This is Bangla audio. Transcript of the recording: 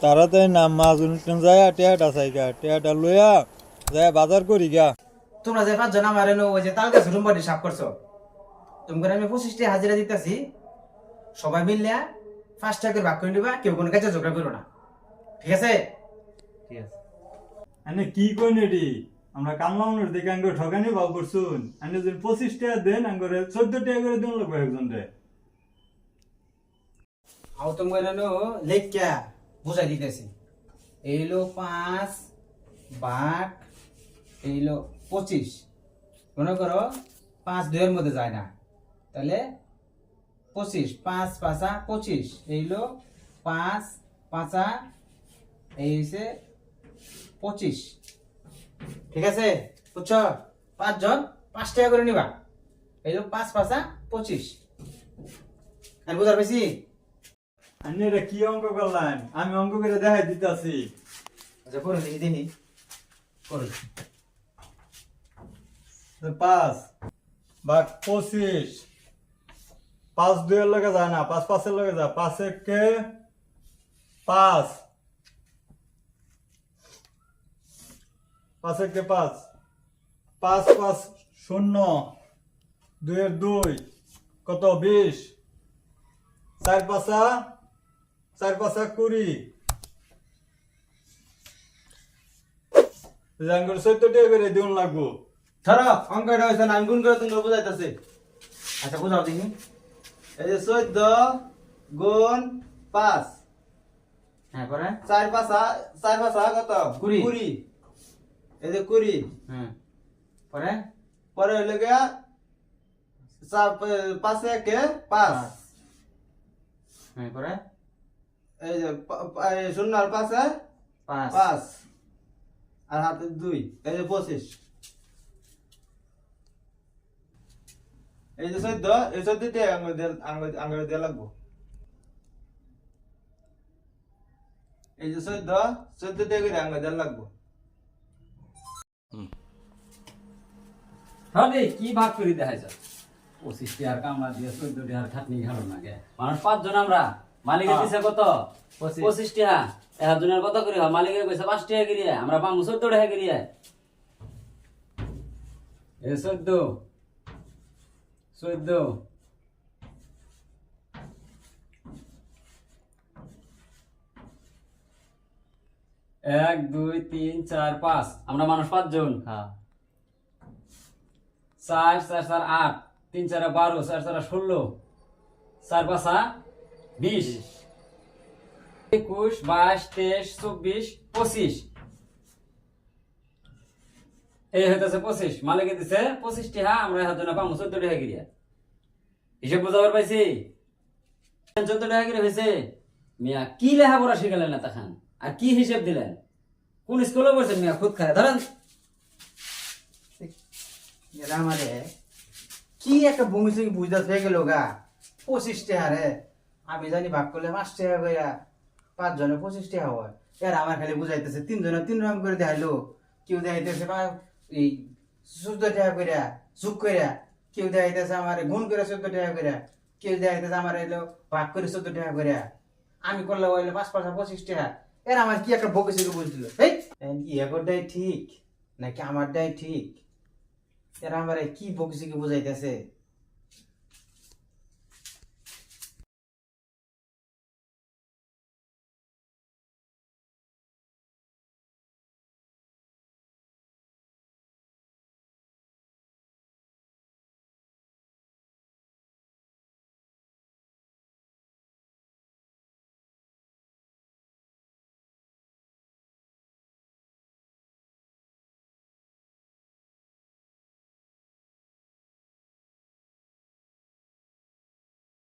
তাড়াতাড়ি নাম মাছ অনুষ্ঠান যায় টেয়াটা চাইগা টেয়াটা লইয়া যায় বাজার করি গা। তোমরা যে 5 জন আমার ওই যে তাল গাছ রুম বাড়ি সাফ করছো, তোমাকে আমি 25 টাকা হাজিরা দিতেছি। সবাই মিললে 5 টাকা করে ভাগ করে নিবা, কেউ কোনো কাছে ঝগড়া করো না, ঠিক আছে? ঠিক আছে। আনে কি কই নেটি আমরা কামলামনের দিকে আঙ্গুর ঠকানি ভাব করছুন। আনে যদি 25 টাকা দেন আঙ্গুরে 14 টাকা করে দিন লাগবে একজন রে। আও তোমাকে লেখা বুঝাই দিতেছি। এইলো 5 ভাগ এইলো 25, মনে করো 5 2 এর মধ্যে যায় না, তাহলে 25 5 5 25, এইলো 5 5 এই হইছে 25, ঠিক আছে? বুঝছো? 5 জন 5 টাকা করে নিবা, এইলো 5 5 25। আর বুঝার বেশি আনে এটা কি অঙ্ক করলেন? আমি অঙ্ক করে দেখাই দিতেছি। আচ্ছা করে দেখি দেখি করে 5 ভাগ 25 5 2 এর লগে যায় না, 5 5 এর লগে যায়। 5 একে 5 5 একে 5 5 5 0 2 এর 2 কত 20 4 5 4 5 20 জাঙ্গল 14 টাকা করে দিন লাগবো। ধরো অঙ্কটা হইছে না, আমি গুণ করে তুমি বুঝাইতাছি। আচ্ছা বুঝাও দেখি। এই যে 14 গুণ 5, হ্যাঁ করে 4 5 কত? 20 20। এই যে 20, হ্যাঁ পরে পরে হইলো গিয়া 5 একে 5, হ্যাঁ পরে এই যে 0 আর 5 5 5 আর হাতে 2, এই যে 25। এই যে 14, এই 14 তে আঙ্গুল দিয়ে লাগবো। এই যে 14 তে করে আঙ্গুল দিয়ে লাগবো। হবে কি ভাগ করে দেখাইছ? 25 টাকার কামলা দিয়ে 14 টাকার খাটনি ঘালো না গে। মানুষ 5 জন আমরা, মালিকের দিছে কত? 25 টাকা। এক জনের কত করে হয়? মালিকের কইছে 5 টাকা করিয়া, আমরা পামু 14 টাকা করিয়া। এ 14 1 2 3 4 5, আমরা মানুষ 5 জন। হ্যাঁ 4 4 4 8 3 4 12 4 4 16 4 5 20 21 22 23 24 25, এই হইতেছে 25। মালিকে দিছে 25 টাকা, আমরা হাতে না পাবো 14 টাকা করিয়া। হিসেব বুঝাবার পাইছি? 14 টাকা করে হয়েছে। মিয়া কি লেখাপড়া শিখালেন না তখন, আর কি হিসেব দিলেন? কোন স্কুলে পড়ছেন মিয়া? খুদ খায় ধরেন। এরা আমারে কি একটা বমি থেকে বুঝতে হয়ে গেল গা। 25 টাকা রে, আমি জানি ভাগ করলে 5 টাকা কইরা, 5 জনে 25 টাকা হয়। এরা আমার খালি বুঝাইতেছে 3 জনে 3 রকম করে দেখাইলো। কেউ দেখাইতেছে এই 14 টাকা কইরা যোগ কইরা, কেউ দেখাইতেছে আমার গুণ করে 14 টাকা কইরা, কেউ দেখাইতেছে আমার এলো ভাগ করে 14 টাকা কইরা। আমি করলে হইলো 5 5 25 টাকা। এরা আমার কি একটা বকে থেকে বুঝছিল। এই ইয়াগরটাই ঠিক নাকি আমারটাই ঠিক? এরা আমার কি বকে বুঝাইতেছে?